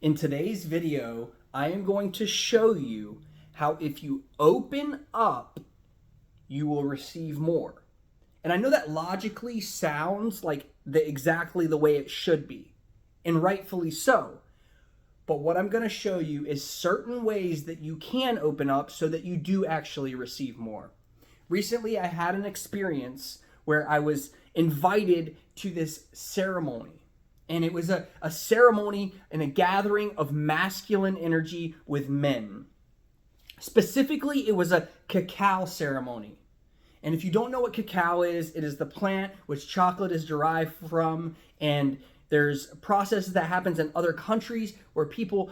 In today's video, I am going to show you how if you open up, you will receive more. And I know that logically sounds like exactly the way it should be, and rightfully so. But what I'm going to show you is certain ways that you can open up so that you do actually receive more. Recently, I had an experience where I was invited to this ceremony. And it was a ceremony and a gathering of masculine energy with men. Specifically, it was a cacao ceremony. And if you don't know what cacao is, it is the plant which chocolate is derived from. And there's processes that happens in other countries where people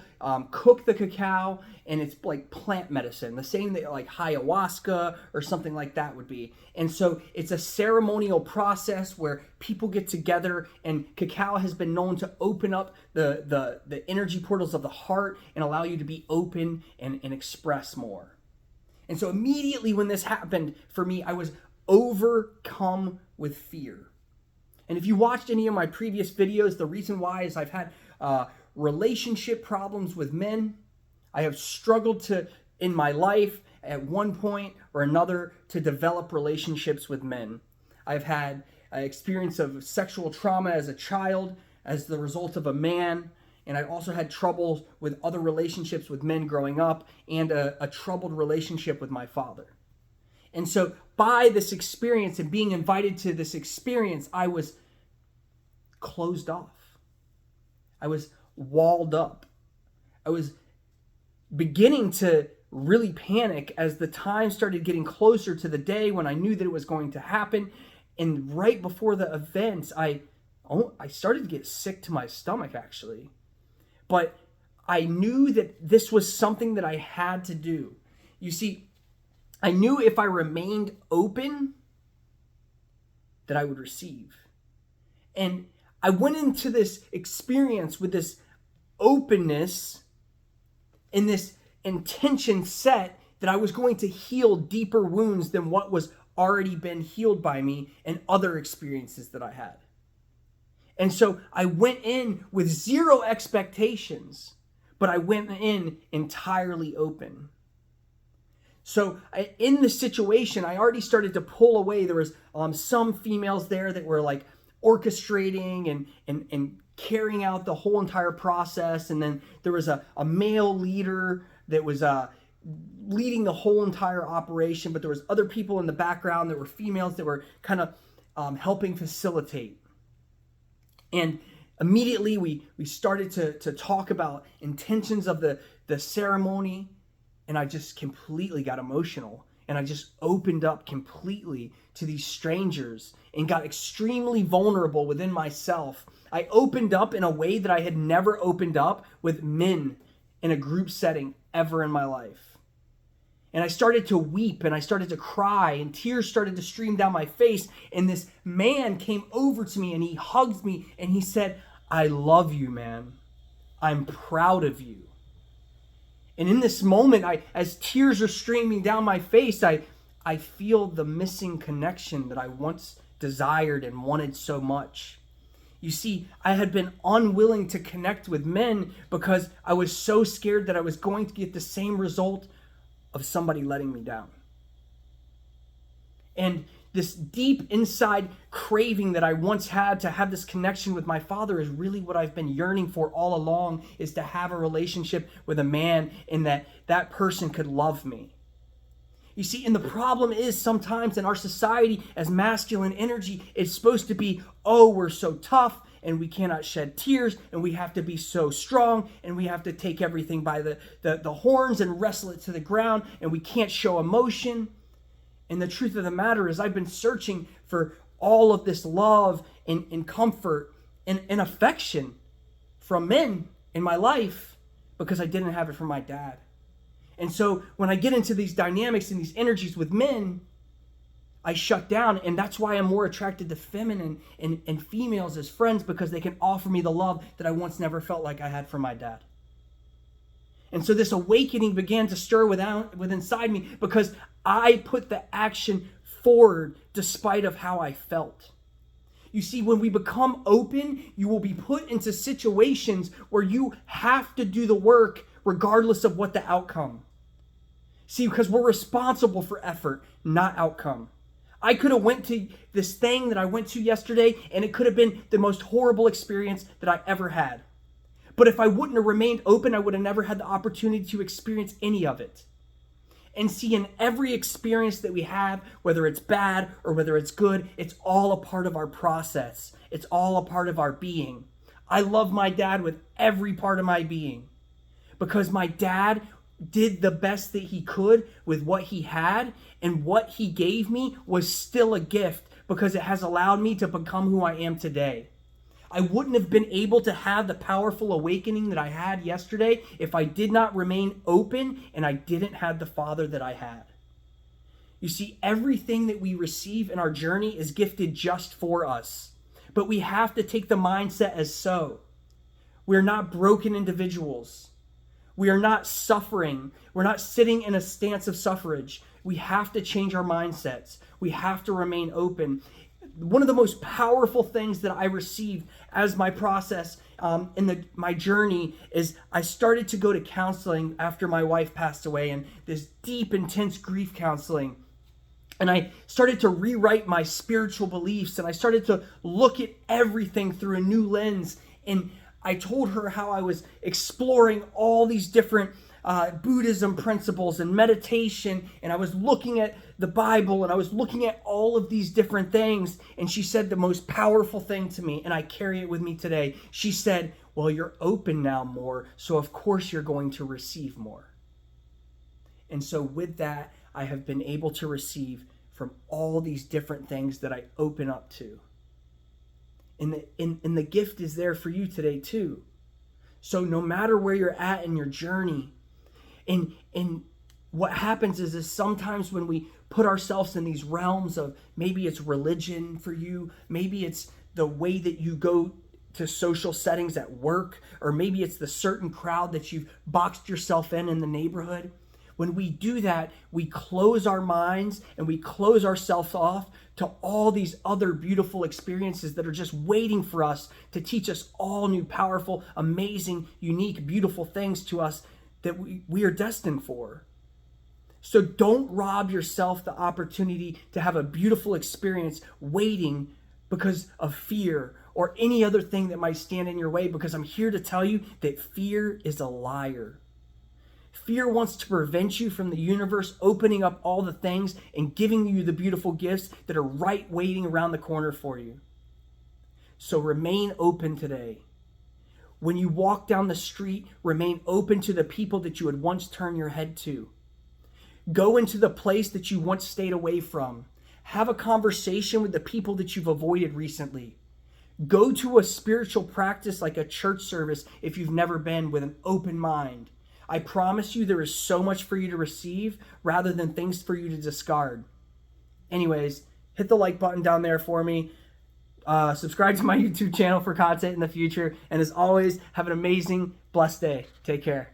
cook the cacao, and it's like plant medicine, the same that like ayahuasca or something like that would be. And so it's a ceremonial process where people get together, and cacao has been known to open up the energy portals of the heart and allow you to be open and express more. And so immediately when this happened for me, I was overcome with fear. And if you watched any of my previous videos, the reason why is I've had relationship problems with men. I have struggled in my life at one point or another to develop relationships with men. I've had an experience of sexual trauma as a child as the result of a man. And I also had troubles with other relationships with men growing up, and a troubled relationship with my father. And so by this experience and being invited to this experience, I was closed off. I was walled up. I was beginning to really panic as the time started getting closer to the day when I knew that it was going to happen. And right before the events, I started to get sick to my stomach, actually. But I knew that this was something that I had to do. You see, I knew if I remained open, that I would receive. And I went into this experience with this openness and this intention set that I was going to heal deeper wounds than what was already been healed by me and other experiences that I had. And so I went in with zero expectations, but I went in entirely open. So in the situation, I already started to pull away. There was some females there that were like orchestrating and carrying out the whole entire process. And then there was a male leader that was leading the whole entire operation. But there was other people in the background that were females that were kind of helping facilitate. And immediately we started to talk about intentions of the ceremony. And I just completely got emotional, and I just opened up completely to these strangers and got extremely vulnerable within myself. I opened up in a way that I had never opened up with men in a group setting ever in my life. And I started to weep, and I started to cry, and tears started to stream down my face. And this man came over to me, and he hugged me, and he said, "I love you, man. I'm proud of you." And in this moment, as tears are streaming down my face, I feel the missing connection that I once desired and wanted so much. You see, I had been unwilling to connect with men because I was so scared that I was going to get the same result of somebody letting me down. And this deep inside craving that I once had to have this connection with my father is really what I've been yearning for all along, is to have a relationship with a man and that person could love me. You see, and the problem is sometimes in our society as masculine energy, it's supposed to be, oh, we're so tough and we cannot shed tears and we have to be so strong and we have to take everything by the horns and wrestle it to the ground and we can't show emotion. And the truth of the matter is I've been searching for all of this love and comfort and affection from men in my life because I didn't have it from my dad. And so when I get into these dynamics and these energies with men, I shut down. And that's why I'm more attracted to feminine and females as friends, because they can offer me the love that I once never felt like I had from my dad. And so this awakening began to stir within inside me because I put the action forward despite of how I felt. You see, when we become open, you will be put into situations where you have to do the work regardless of what the outcome. See, because we're responsible for effort, not outcome. I could have went to this thing that I went to yesterday, and it could have been the most horrible experience that I ever had. But if I wouldn't have remained open, I would have never had the opportunity to experience any of it. And see, in every experience that we have, whether it's bad or whether it's good, it's all a part of our process. It's all a part of our being. I love my dad with every part of my being because my dad did the best that he could with what he had, and what he gave me was still a gift because it has allowed me to become who I am today. I wouldn't have been able to have the powerful awakening that I had yesterday if I did not remain open and I didn't have the Father that I had. You see, everything that we receive in our journey is gifted just for us, but we have to take the mindset as so. We're not broken individuals. We are not suffering. We're not sitting in a stance of suffrage. We have to change our mindsets. We have to remain open. One of the most powerful things that I received as my process in my journey is I started to go to counseling after my wife passed away, and this deep, intense grief counseling. And I started to rewrite my spiritual beliefs, and I started to look at everything through a new lens. And I told her how I was exploring all these different Buddhism principles and meditation, and I was looking at the Bible, and I was looking at all of these different things. And she said the most powerful thing to me, and I carry it with me today. She said, well, you're open now more, so of course you're going to receive more. And so with that, I have been able to receive from all these different things that I open up to. And the gift is there for you today too. So no matter where you're at in your journey, and what happens is sometimes when we put ourselves in these realms of, maybe it's religion for you, maybe it's the way that you go to social settings at work, or maybe it's the certain crowd that you've boxed yourself in the neighborhood. When we do that, we close our minds and we close ourselves off to all these other beautiful experiences that are just waiting for us to teach us all new, powerful, amazing, unique, beautiful things to us that we are destined for. So don't rob yourself the opportunity to have a beautiful experience waiting because of fear or any other thing that might stand in your way, because I'm here to tell you that fear is a liar. Fear wants to prevent you from the universe opening up all the things and giving you the beautiful gifts that are right waiting around the corner for you. So remain open today. When you walk down the street, remain open to the people that you would once turn your head to. Go into the place that you once stayed away from. Have a conversation with the people that you've avoided recently. Go to a spiritual practice like a church service if you've never been, with an open mind. I promise you there is so much for you to receive rather than things for you to discard. Anyways, hit the like button down there for me. Subscribe to my YouTube channel for content in the future. And as always, have an amazing, blessed day. Take care.